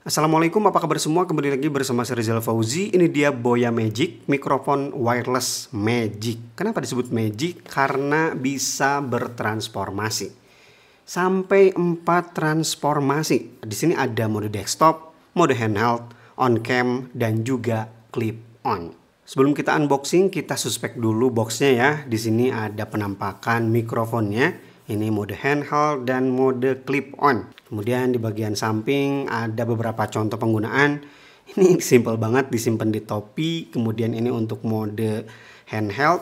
Assalamualaikum, apa kabar semua? Kembali lagi bersama saya Rizal Fauzi. Ini dia Boya Magic, mikrofon wireless Magic. Kenapa disebut Magic? Karena bisa bertransformasi. Sampai 4 transformasi. Di sini ada mode desktop, mode handheld, on cam, dan juga clip on. Sebelum kita unboxing, kita suspek dulu boxnya ya. Di sini ada penampakan mikrofonnya. Ini mode handheld dan mode clip on. Kemudian di bagian samping ada beberapa contoh penggunaan. Ini simple banget, disimpan di topi. Kemudian ini untuk mode handheld.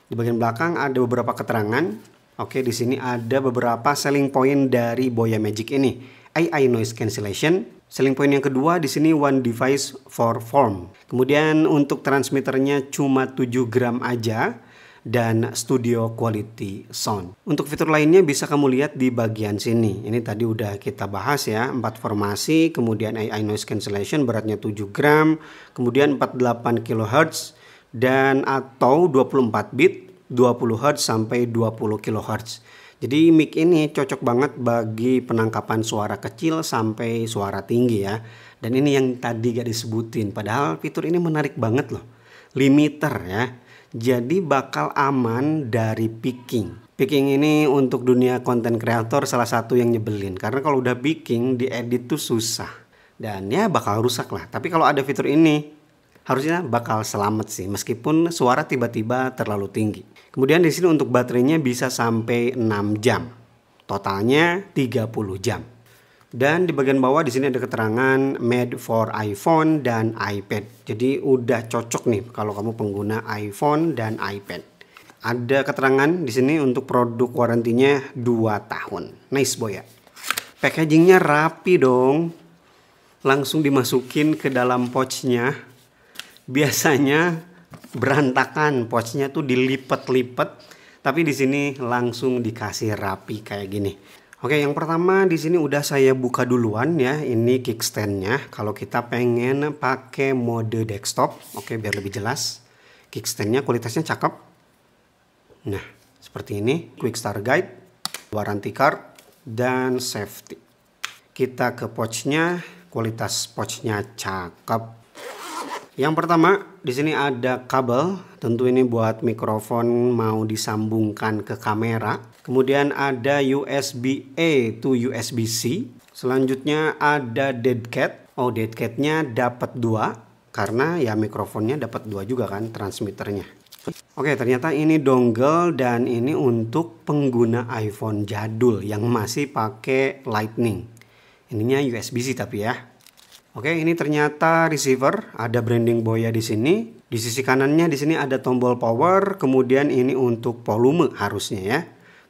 Di bagian belakang ada beberapa keterangan. Oke, di sini ada beberapa selling point dari Boya Magic ini. AI noise cancellation. Selling point yang kedua di sini one device for form. Kemudian untuk transmitternya cuma 7 gram aja dan studio quality sound. Untuk fitur lainnya bisa kamu lihat di bagian sini. Ini tadi udah kita bahas ya, 4 formasi, kemudian AI noise cancellation beratnya 7 gram, kemudian 48 kHz dan atau 24 bit, 20 Hz sampai 20 kHz. Jadi mic ini cocok banget bagi penangkapan suara kecil sampai suara tinggi ya. Dan ini yang tadi gak disebutin, padahal fitur ini menarik banget loh. Limiter ya. Jadi bakal aman dari picking. Picking ini untuk dunia konten kreator salah satu yang nyebelin. Karena kalau udah picking diedit tuh susah. Dan ya bakal rusak lah. Tapi kalau ada fitur ini harusnya bakal selamat sih. Meskipun suara tiba-tiba terlalu tinggi. Kemudian di sini untuk baterainya bisa sampai 6 jam. Totalnya 30 jam. Dan di bagian bawah di sini ada keterangan made for iPhone dan iPad. Jadi udah cocok nih kalau kamu pengguna iPhone dan iPad. Ada keterangan di sini untuk produk warantinya 2 tahun. Nice boy ya. Packagingnya rapi dong. Langsung dimasukin ke dalam pouchnya. Biasanya berantakan, pouchnya tuh dilipat-lipat. Tapi di sini langsung dikasih rapi kayak gini. Oke, yang pertama di sini udah saya buka duluan ya. Ini kickstandnya. Kalau kita pengen pakai mode desktop, oke biar lebih jelas. Kickstandnya kualitasnya cakep. Nah, seperti ini. Quick start guide, warranty card, dan safety. Kita ke pouchnya. Kualitas pouchnya cakep. Yang pertama di sini ada kabel, tentu ini buat mikrofon mau disambungkan ke kamera. Kemudian ada USB-A to USB-C. Selanjutnya ada dead cat. Oh, dead catnya dapat 2 karena ya mikrofonnya dapat 2 juga kan transmitternya. Oke, ternyata ini dongle dan ini untuk pengguna iPhone jadul yang masih pakai Lightning. Ininya USB-C tapi ya. Oke, ini ternyata receiver, ada branding Boya di sini. Di sisi kanannya di sini ada tombol power, kemudian ini untuk volume harusnya ya.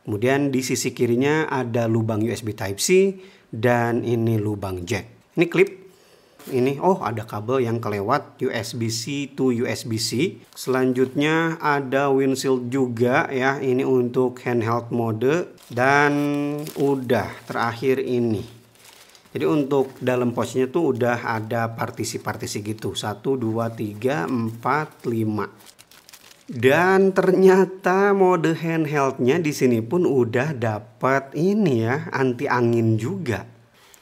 Kemudian di sisi kirinya ada lubang USB Type-C dan ini lubang jack. Ini klip. Ini ada kabel yang kelewat USB-C to USB-C. Selanjutnya ada windshield juga ya. Ini untuk handheld mode dan udah terakhir ini. Jadi untuk dalam pouchnya tuh udah ada partisi-partisi gitu. 1, 2, 3, 4, 5. Dan ternyata mode handheldnya di sini pun udah dapat ini ya, anti angin juga.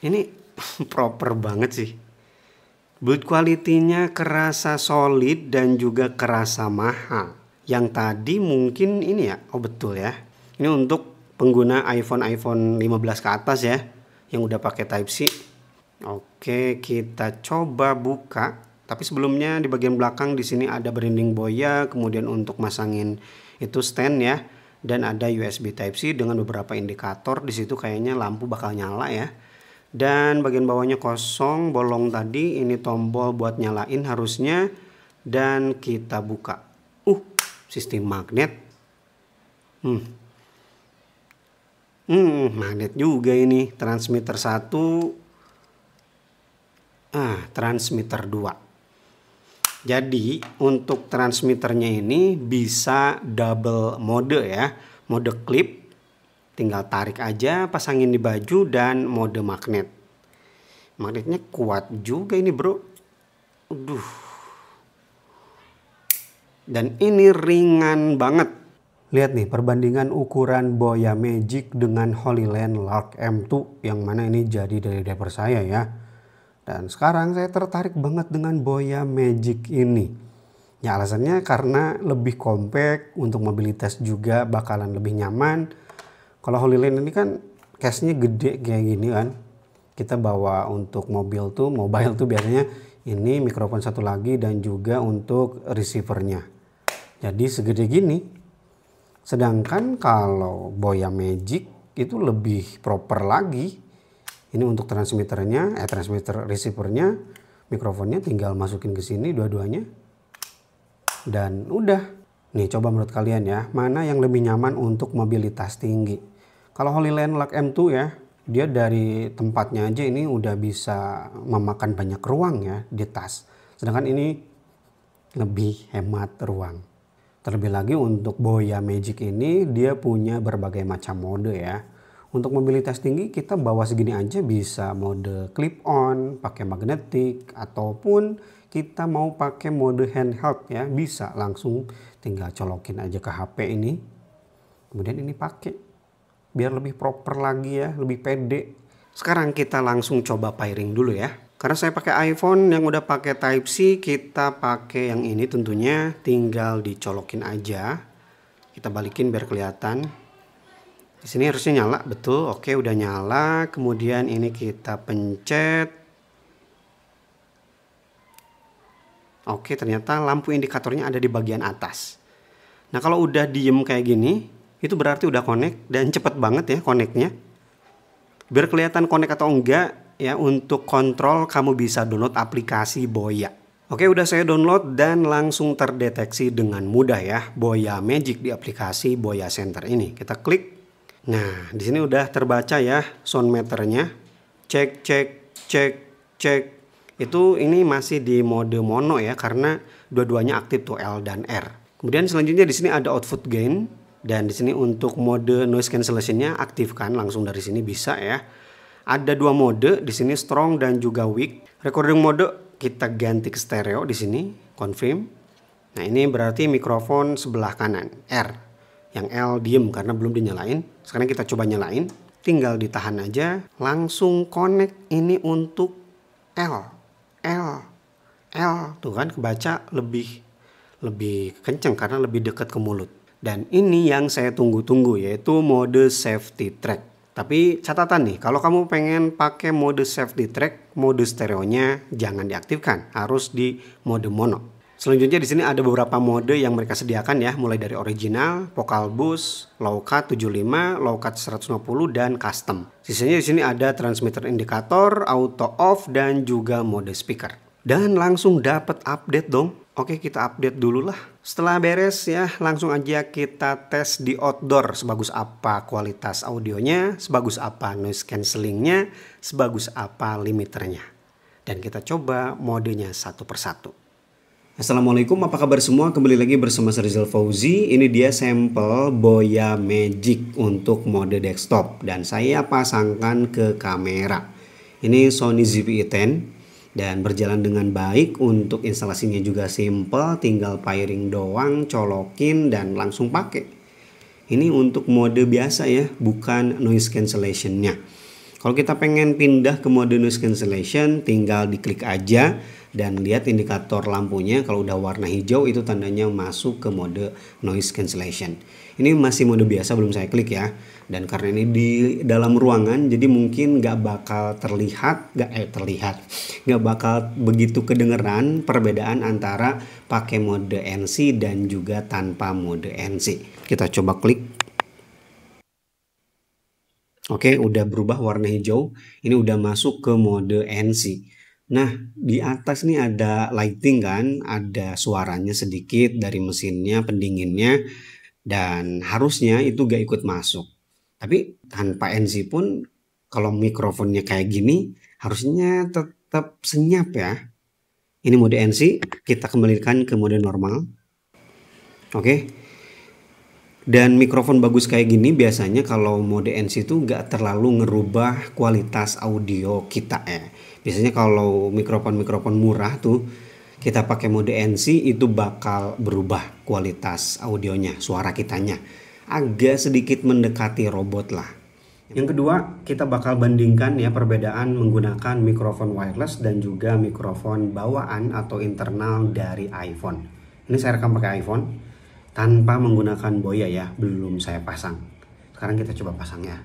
Ini proper banget sih. Build quality-nya kerasa solid dan juga kerasa mahal. Yang tadi mungkin ini ya, betul ya. Ini untuk pengguna iPhone 15 ke atas ya. Yang udah pakai Type-C. Oke, kita coba buka. Tapi sebelumnya di bagian belakang di sini ada branding Boya, kemudian untuk masangin itu stand ya, dan ada USB Type-C dengan beberapa indikator. Di situ kayaknya lampu bakal nyala ya. Dan bagian bawahnya kosong, bolong tadi. Ini tombol buat nyalain harusnya. Dan kita buka. Sistem magnet. Magnet juga ini. Transmitter 1. Transmitter 2. Jadi untuk transmitternya ini bisa double mode ya. Mode clip. Tinggal tarik aja, pasangin di baju, dan mode magnet. Magnetnya kuat juga ini bro. Dan ini ringan banget. Lihat nih perbandingan ukuran Boya Magic dengan Holyland Lark M2 yang mana ini jadi dari diaper saya ya. Dan sekarang saya tertarik banget dengan Boya Magic ini. Ya alasannya karena lebih compact, untuk mobilitas juga bakalan lebih nyaman. Kalau Holyland ini kan case-nya gede kayak gini kan. Kita bawa untuk mobile tuh biasanya ini mikrofon satu lagi dan juga untuk receivernya. Jadi segede gini. Sedangkan kalau Boya Magic itu lebih proper lagi. Ini untuk transmitternya, transmitter receivernya, mikrofonnya tinggal masukin ke sini dua-duanya. Dan udah. Nih coba menurut kalian ya, mana yang lebih nyaman untuk mobilitas tinggi. Kalau Holyland Lux M2 ya, dia dari tempatnya aja ini udah bisa memakan banyak ruang ya di tas. Sedangkan ini lebih hemat ruang. Terlebih lagi untuk Boya Magic ini dia punya berbagai macam mode ya. Untuk mobilitas tinggi kita bawa segini aja bisa mode clip on, pakai magnetik, ataupun kita mau pakai mode handheld ya, bisa langsung tinggal colokin aja ke HP ini. Kemudian ini pakai biar lebih proper lagi ya, lebih pede. Sekarang kita langsung coba pairing dulu ya. Karena saya pakai iPhone yang udah pakai Type-C, kita pakai yang ini tentunya tinggal dicolokin aja. Kita balikin biar kelihatan. Di sini harusnya nyala, betul. Oke, udah nyala. Kemudian ini kita pencet. Oke, ternyata lampu indikatornya ada di bagian atas. Nah, kalau udah diem kayak gini, itu berarti udah connect dan cepet banget ya connectnya. Biar kelihatan connect atau enggak ya, untuk kontrol kamu bisa download aplikasi Boya. Oke, udah saya download dan langsung terdeteksi dengan mudah ya Boya Magic di aplikasi Boya Center ini. Kita klik. Nah, di sini udah terbaca ya sound meternya. Cek, cek, cek, cek. Itu ini masih di mode mono ya karena dua-duanya aktif tuh L dan R. Kemudian selanjutnya di sini ada output gain dan di sini untuk mode noise cancellation-nya aktifkan langsung dari sini bisa ya. Ada dua mode di sini, strong dan juga weak. Recording mode kita ganti ke stereo di sini, confirm. Nah, ini berarti mikrofon sebelah kanan R. Yang L diem karena belum dinyalain. Sekarang kita coba nyalain. Tinggal ditahan aja. Langsung connect ini untuk L. Tuh kan kebaca lebih kenceng karena lebih dekat ke mulut. Dan ini yang saya tunggu-tunggu yaitu mode safety track. Tapi catatan nih, kalau kamu pengen pakai mode safety track, mode stereonya jangan diaktifkan. Harus di mode mono. Selanjutnya di sini ada beberapa mode yang mereka sediakan ya, mulai dari original, vocal boost, low cut 75, low cut 150 dan custom. Sisanya di sini ada transmitter indikator, auto off dan juga mode speaker. Dan langsung dapat update dong. Oke, kita update dulu lah. Setelah beres ya, langsung aja kita tes di outdoor. Sebagus apa kualitas audionya, sebagus apa noise cancellingnya, sebagus apa limiternya. Dan kita coba modenya satu persatu. Assalamualaikum, apa kabar semua? Kembali lagi bersama saya Rizal Fauzi. Ini dia sampel Boya Magic untuk mode desktop dan saya pasangkan ke kamera. Ini Sony ZV-E10 dan berjalan dengan baik. Untuk instalasinya juga simple, tinggal pairing doang, colokin dan langsung pakai. Ini untuk mode biasa ya, bukan noise cancellation-nya. Kalau kita pengen pindah ke mode noise cancellation, tinggal diklik aja dan lihat indikator lampunya. Kalau udah warna hijau itu tandanya masuk ke mode noise cancellation. Ini masih mode biasa, belum saya klik ya. Dan karena ini di dalam ruangan, jadi mungkin nggak bakal nggak bakal begitu kedengeran perbedaan antara pakai mode NC dan juga tanpa mode NC. Kita coba klik. Oke, udah berubah warna hijau. Ini udah masuk ke mode NC. Nah, di atas nih ada lighting kan, ada suaranya sedikit dari mesinnya, pendinginnya, dan harusnya itu gak ikut masuk. Tapi tanpa NC pun, kalau mikrofonnya kayak gini, harusnya tetap senyap ya. Ini mode NC, kita kembalikan ke mode normal. Oke. Dan mikrofon bagus kayak gini biasanya kalau mode NC itu nggak terlalu ngerubah kualitas audio kita ya. Biasanya kalau mikrofon murah tuh kita pakai mode NC itu bakal berubah kualitas audionya, suara kitanya. Agak sedikit mendekati robot lah. Yang kedua, kita bakal bandingkan ya perbedaan menggunakan mikrofon wireless dan juga mikrofon bawaan atau internal dari iPhone. Ini saya rekam pakai iPhone tanpa menggunakan Boya ya, belum saya pasang. Sekarang kita coba pasang ya.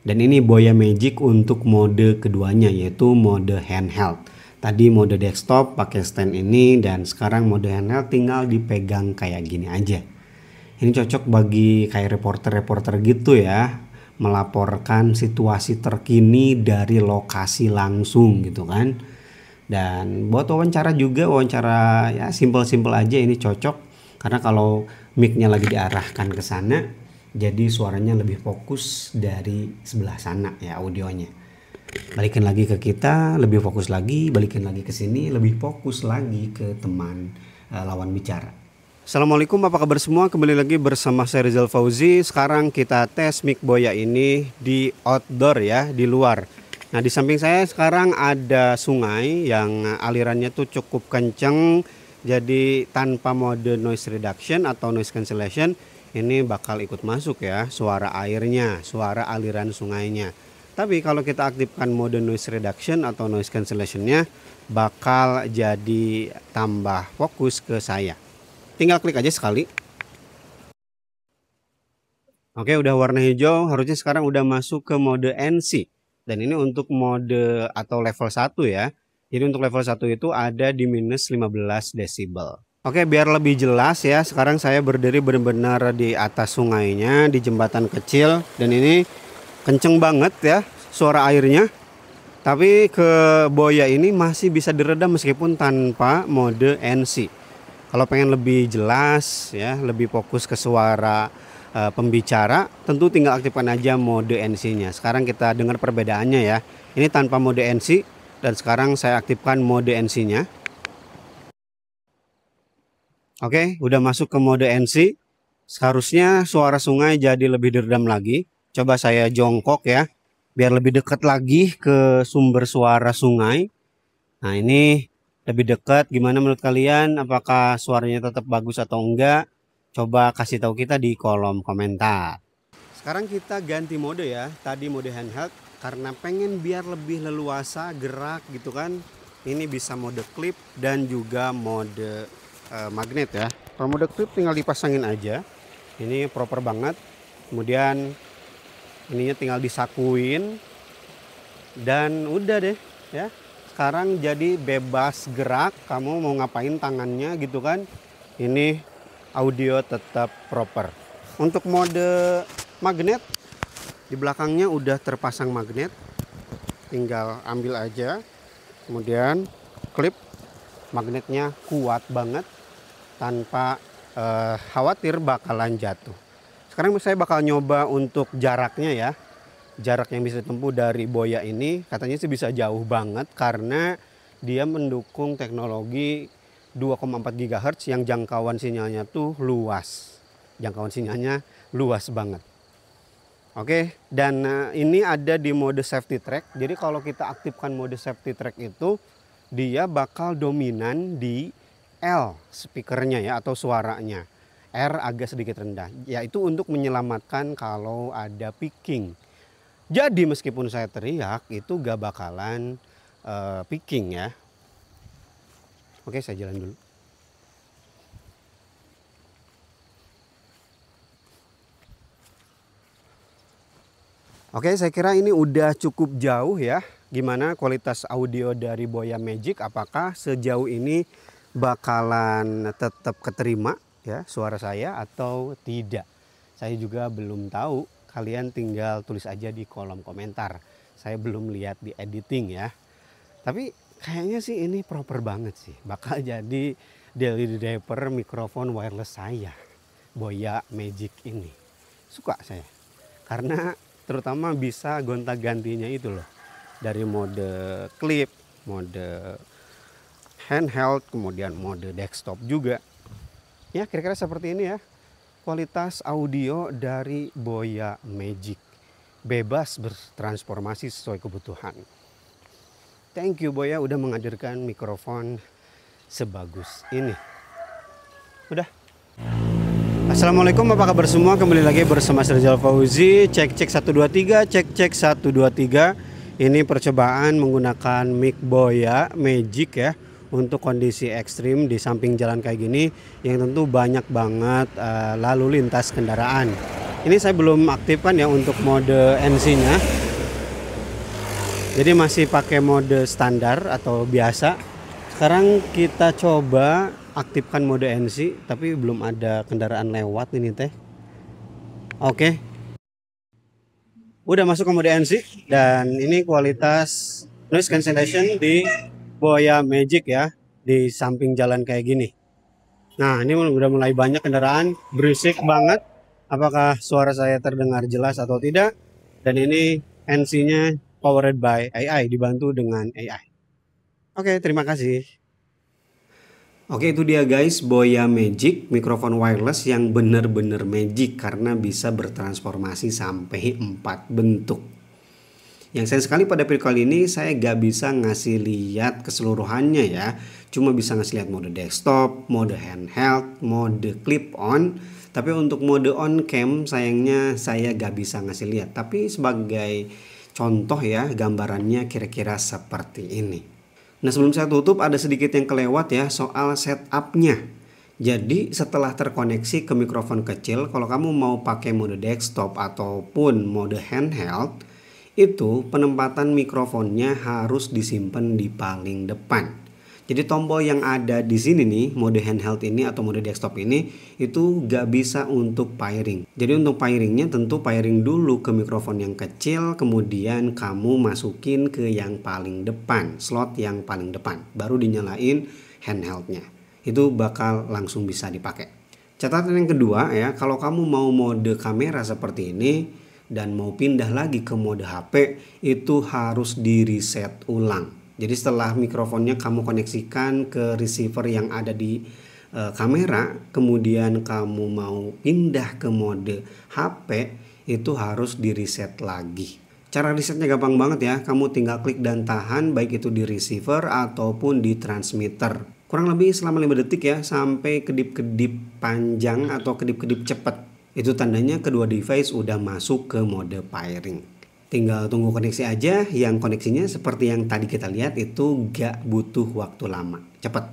Dan ini Boya Magic untuk mode keduanya, yaitu mode handheld. Tadi mode desktop pakai stand ini, dan sekarang mode handheld tinggal dipegang kayak gini aja. Ini cocok bagi kayak reporter-reporter gitu ya, melaporkan situasi terkini dari lokasi langsung gitu kan. Dan buat wawancara juga, wawancara ya simpel-simpel aja, ini cocok karena kalau mic-nya lagi diarahkan ke sana, jadi suaranya lebih fokus dari sebelah sana ya audionya. Balikin lagi ke kita, lebih fokus lagi, balikin lagi ke sini, lebih fokus lagi ke teman lawan bicara. Assalamualaikum, apa kabar semua? Kembali lagi bersama saya Rizal Fauzi. Sekarang kita tes mic Boya ini di outdoor ya, di luar. Nah, di samping saya sekarang ada sungai yang alirannya tuh cukup kenceng. Jadi tanpa mode noise reduction atau noise cancellation, ini bakal ikut masuk ya suara airnya, suara aliran sungainya. Tapi kalau kita aktifkan mode noise reduction atau noise cancellationnya, bakal jadi tambah fokus ke saya. Tinggal klik aja sekali. Oke, udah warna hijau, harusnya sekarang udah masuk ke mode NC. Dan ini untuk mode atau level 1 ya. Jadi untuk level 1 itu ada di minus 15 desibel. Oke, biar lebih jelas ya, sekarang saya berdiri benar-benar di atas sungainya, di jembatan kecil. Dan ini kenceng banget ya suara airnya. Tapi ke Boya ini masih bisa diredam meskipun tanpa mode NC. Kalau pengen lebih jelas ya, lebih fokus ke suara pembicara, tentu tinggal aktifkan aja mode NC-nya. Sekarang kita dengar perbedaannya ya. Ini tanpa mode NC dan sekarang saya aktifkan mode NC-nya. Oke, udah masuk ke mode NC. Seharusnya suara sungai jadi lebih diredam lagi. Coba saya jongkok ya, biar lebih dekat lagi ke sumber suara sungai. Nah, ini lebih dekat. Gimana menurut kalian? Apakah suaranya tetap bagus atau enggak? Coba kasih tahu kita di kolom komentar. Sekarang kita ganti mode ya. Tadi mode handheld karena pengen biar lebih leluasa gerak gitu kan. Ini bisa mode clip dan juga mode magnet ya. Kalau mode clip tinggal dipasangin aja. Ini proper banget. Kemudian ininya tinggal disakuin dan udah deh ya. Sekarang jadi bebas gerak, kamu mau ngapain tangannya gitu kan. Ini audio tetap proper. Untuk mode magnet, di belakangnya udah terpasang magnet. Tinggal ambil aja. Kemudian klip, magnetnya kuat banget tanpa khawatir bakalan jatuh. Sekarang saya bakal nyoba untuk jaraknya ya. Jarak yang bisa ditempuh dari Boya ini katanya sih bisa jauh banget karena dia mendukung teknologi 2,4 GHz yang jangkauan sinyalnya tuh luas. Jangkauan sinyalnya luas banget. Oke, dan ini ada di mode safety track. Jadi kalau kita aktifkan mode safety track itu, dia bakal dominan di L speakernya ya atau suaranya. R agak sedikit rendah, yaitu untuk menyelamatkan kalau ada picking. Jadi meskipun saya teriak itu gak bakalan picking ya. Oke, saya jalan dulu. Oke, saya kira ini udah cukup jauh ya. Gimana kualitas audio dari Boya Magic? Apakah sejauh ini bakalan tetap keterima ya suara saya atau tidak? Saya juga belum tahu. Kalian tinggal tulis aja di kolom komentar. Saya belum lihat di editing ya. Tapi kayaknya sih ini proper banget sih. Bakal jadi daily driver mikrofon wireless saya. Boya Magic ini. Suka saya. Karena terutama bisa gonta-gantinya itu loh. Dari mode clip, mode handheld, kemudian mode desktop juga. Ya kira-kira seperti ini ya. Kualitas audio dari Boya Magic. Bebas bertransformasi sesuai kebutuhan. Thank you Boya udah menghadirkan mikrofon sebagus ini. Udah. Assalamualaikum, apa kabar semua? Kembali lagi bersama Rizal Fauzi. Cek 123, cek 123. Ini percobaan menggunakan mic Boya Magic ya, untuk kondisi ekstrim di samping jalan kayak gini yang tentu banyak banget lalu lintas kendaraan. Ini saya belum aktifkan ya untuk mode NC-nya. Jadi masih pakai mode standar atau biasa. Sekarang kita coba aktifkan mode NC, tapi belum ada kendaraan lewat ini teh. Oke. Udah masuk ke mode NC dan ini kualitas noise cancellation di Boya Magic ya, di samping jalan kayak gini. Nah, ini udah mulai banyak kendaraan, berisik banget. Apakah suara saya terdengar jelas atau tidak? Dan ini NC-nya powered by AI, dibantu dengan AI. Oke, terima kasih. Oke, itu dia guys, Boya Magic, mikrofon wireless yang bener-bener magic karena bisa bertransformasi sampai 4 bentuk. Yang sayang sekali pada video kali ini saya gak bisa ngasih lihat keseluruhannya ya. Cuma bisa ngasih lihat mode desktop, mode handheld, mode clip on. Tapi untuk mode on cam sayangnya saya gak bisa ngasih lihat. Tapi sebagai contoh ya, gambarannya kira-kira seperti ini. Nah, sebelum saya tutup ada sedikit yang kelewat ya soal setupnya. Jadi setelah terkoneksi ke mikrofon kecil, kalau kamu mau pakai mode desktop ataupun mode handheld, itu penempatan mikrofonnya harus disimpan di paling depan. Jadi tombol yang ada di sini nih, mode handheld ini atau mode desktop ini, itu gak bisa untuk pairing. Jadi untuk pairingnya tentu pairing dulu ke mikrofon yang kecil, kemudian kamu masukin ke yang paling depan, slot yang paling depan, baru dinyalain handheldnya. Itu bakal langsung bisa dipakai. Catatan yang kedua ya, kalau kamu mau mode kamera seperti ini dan mau pindah lagi ke mode HP, itu harus di reset ulang. Jadi setelah mikrofonnya kamu koneksikan ke receiver yang ada di kamera, kemudian kamu mau pindah ke mode HP, itu harus di reset lagi. Cara resetnya gampang banget ya, kamu tinggal klik dan tahan baik itu di receiver ataupun di transmitter. Kurang lebih selama 5 detik ya, sampai kedip-kedip panjang atau kedip-kedip cepat. Itu tandanya kedua device udah masuk ke mode pairing. Tinggal tunggu koneksi aja, yang koneksinya seperti yang tadi kita lihat itu gak butuh waktu lama, cepet.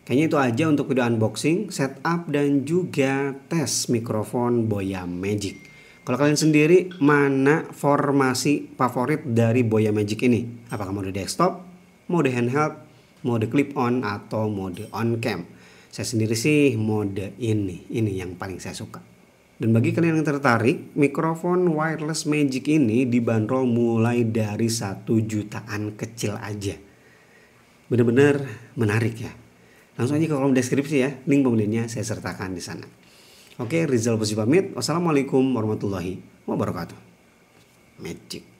Kayaknya itu aja untuk video unboxing, setup dan juga tes mikrofon Boya Magic. Kalau kalian sendiri mana formasi favorit dari Boya Magic ini? Apakah mode desktop, mode handheld, mode clip on atau mode on cam? Saya sendiri sih mode ini yang paling saya suka. Dan bagi kalian yang tertarik, mikrofon wireless Magic ini dibanderol mulai dari 1 jutaan kecil aja. Bener-bener menarik ya. Langsung aja ke kolom deskripsi ya, link pembeliannya saya sertakan di sana. Oke, Rizal Fauzi pamit. Wassalamualaikum warahmatullahi wabarakatuh. Magic.